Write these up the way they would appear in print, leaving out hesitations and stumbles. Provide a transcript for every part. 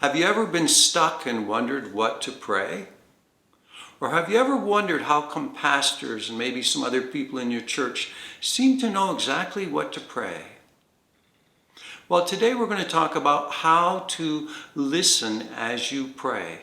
Have you ever been stuck and wondered what to pray? Or have you ever wondered how come pastors and maybe some other people in your church seem to know exactly what to pray? Well, today we're going to talk about how to listen as you pray.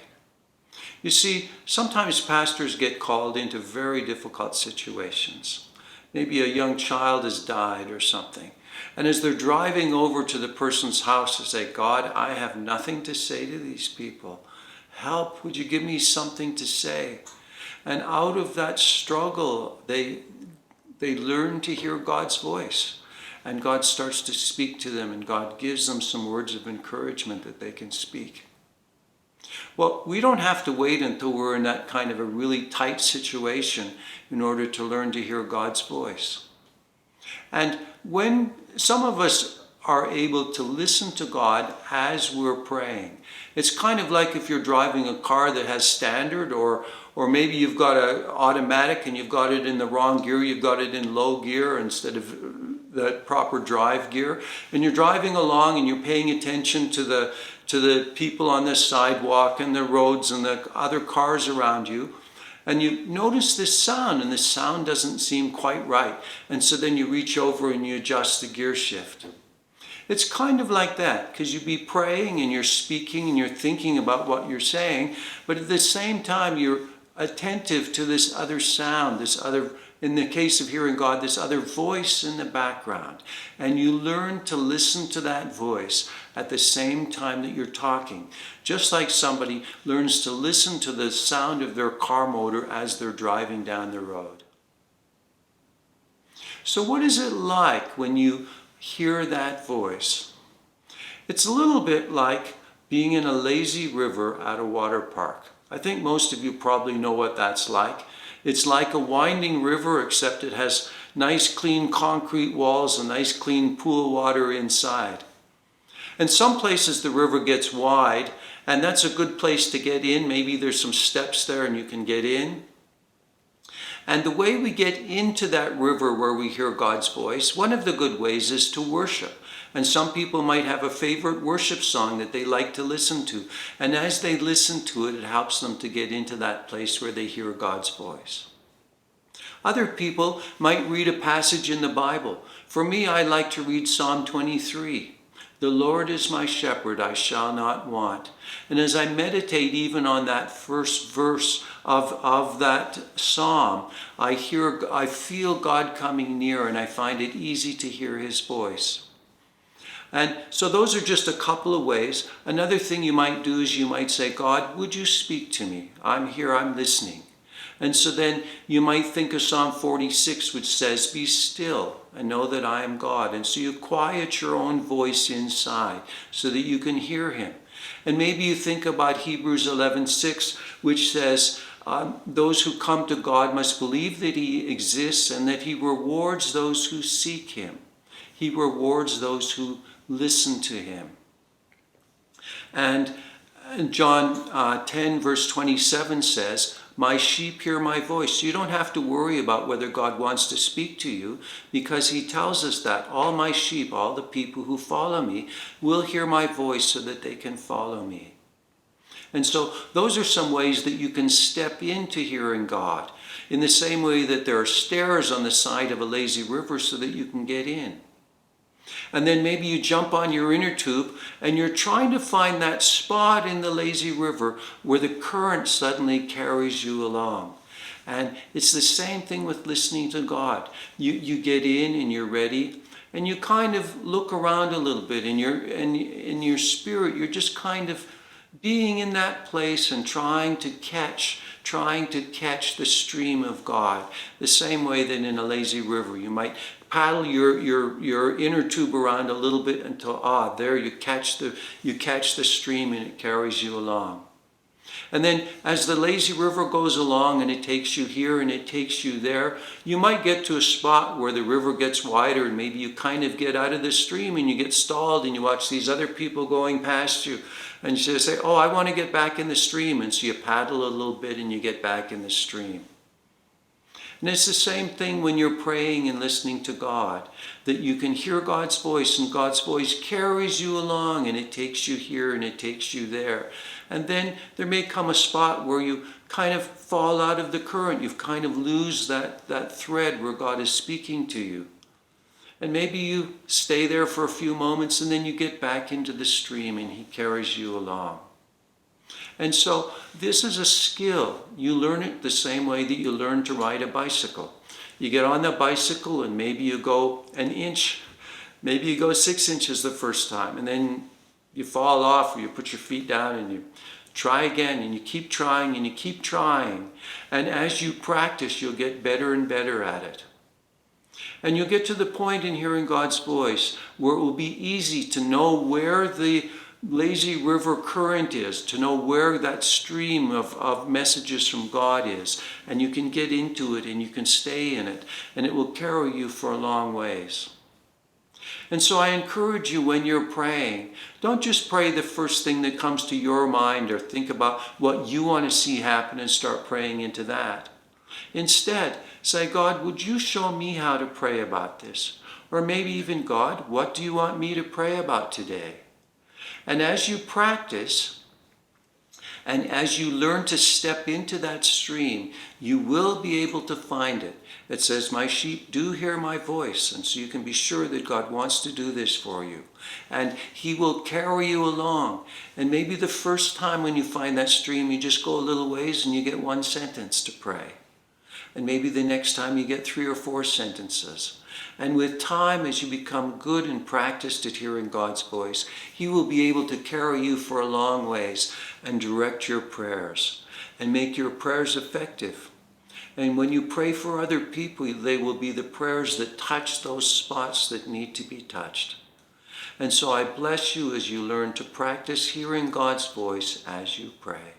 You see, sometimes pastors get called into very difficult situations. Maybe a young child has died or something. And as they're driving over to the person's house to say, God, I have nothing to say to these people. Help, would you give me something to say? And out of that struggle, they learn to hear God's voice. And God starts to speak to them, and God gives them some words of encouragement that they can speak. Well, we don't have to wait until we're in that kind of a really tight situation in order to learn to hear God's voice. And when some of us are able to listen to God as we're praying, it's kind of like if you're driving a car that has standard, or maybe you've got an automatic and you've got it in the wrong gear, you've got it in low gear instead of the proper drive gear, and you're driving along and you're paying attention to the people on the sidewalk and the roads and the other cars around you. And you notice this sound, and this sound doesn't seem quite right. And so then you reach over and you adjust the gear shift. It's kind of like that, because you'd be praying and you're speaking and you're thinking about what you're saying, but at the same time you're attentive to this other sound, this other, in the case of hearing God, this other voice in the background. And you learn to listen to that voice at the same time that you're talking. Just like somebody learns to listen to the sound of their car motor as they're driving down the road. So what is it like when you hear that voice? It's a little bit like being in a lazy river at a water park. I think most of you probably know what that's like. It's like a winding river, except it has nice clean concrete walls and nice clean pool water inside. And some places the river gets wide, and that's a good place to get in. Maybe there's some steps there and you can get in. And the way we get into that river where we hear God's voice, one of the good ways is to worship. And some people might have a favorite worship song that they like to listen to. And as they listen to it, it helps them to get into that place where they hear God's voice. Other people might read a passage in the Bible. For me, I like to read Psalm 23. The Lord is my shepherd, I shall not want. And as I meditate even on that first verse of that psalm, I feel God coming near, and I find it easy to hear his voice. And so those are just a couple of ways. Another thing you might do is you might say, God, would you speak to me? I'm here, I'm listening. And so then you might think of Psalm 46, which says, be still and know that I am God. And so you quiet your own voice inside so that you can hear him. And maybe you think about Hebrews 11:6, which says, those who come to God must believe that he exists and that he rewards those who seek him. He rewards those who listen to him. And John 10 verse 27 says, my sheep hear my voice. You don't have to worry about whether God wants to speak to you, because he tells us that all my sheep, all the people who follow me, will hear my voice so that they can follow me. And so those are some ways that you can step into hearing God, in the same way that there are stairs on the side of a lazy river so that you can get in. And then maybe you jump on your inner tube and you're trying to find that spot in the lazy river where the current suddenly carries you along. And it's the same thing with listening to God. You get in and you're ready, and you kind of look around a little bit, and in your spirit, you're just kind of being in that place and trying to catch the stream of God. The same way that in a lazy river, you might paddle your inner tube around a little bit until there you catch the stream and it carries you along. And then as the lazy river goes along and it takes you here and it takes you there, you might get to a spot where the river gets wider and maybe you kind of get out of the stream and you get stalled and you watch these other people going past you. And you say, I want to get back in the stream. And so you paddle a little bit and you get back in the stream. And it's the same thing when you're praying and listening to God, that you can hear God's voice and God's voice carries you along and it takes you here and it takes you there. And then there may come a spot where you kind of fall out of the current. You kind of lose that thread where God is speaking to you. And maybe you stay there for a few moments and then you get back into the stream and he carries you along. And so this is a skill. You learn it the same way that you learn to ride a bicycle. You get on the bicycle and maybe you go an inch, maybe you go 6 inches the first time, and then you fall off or you put your feet down and you try again and you keep trying and you keep trying. And as you practice, you'll get better and better at it. And you'll get to the point in hearing God's voice where it will be easy to know where the lazy river current is, to know where that stream of messages from God is. And you can get into it and you can stay in it. And it will carry you for a long ways. And so I encourage you when you're praying, don't just pray the first thing that comes to your mind or think about what you want to see happen and start praying into that. Instead, say, God, would you show me how to pray about this? Or maybe even, God, what do you want me to pray about today? And as you practice, and as you learn to step into that stream, you will be able to find it. It says, my sheep do hear my voice. And so you can be sure that God wants to do this for you. And he will carry you along. And maybe the first time when you find that stream, you just go a little ways and you get one sentence to pray. And maybe the next time you get 3 or 4 sentences. And with time, as you become good and practiced at hearing God's voice, he will be able to carry you for a long ways and direct your prayers and make your prayers effective. And when you pray for other people, they will be the prayers that touch those spots that need to be touched. And so I bless you as you learn to practice hearing God's voice as you pray.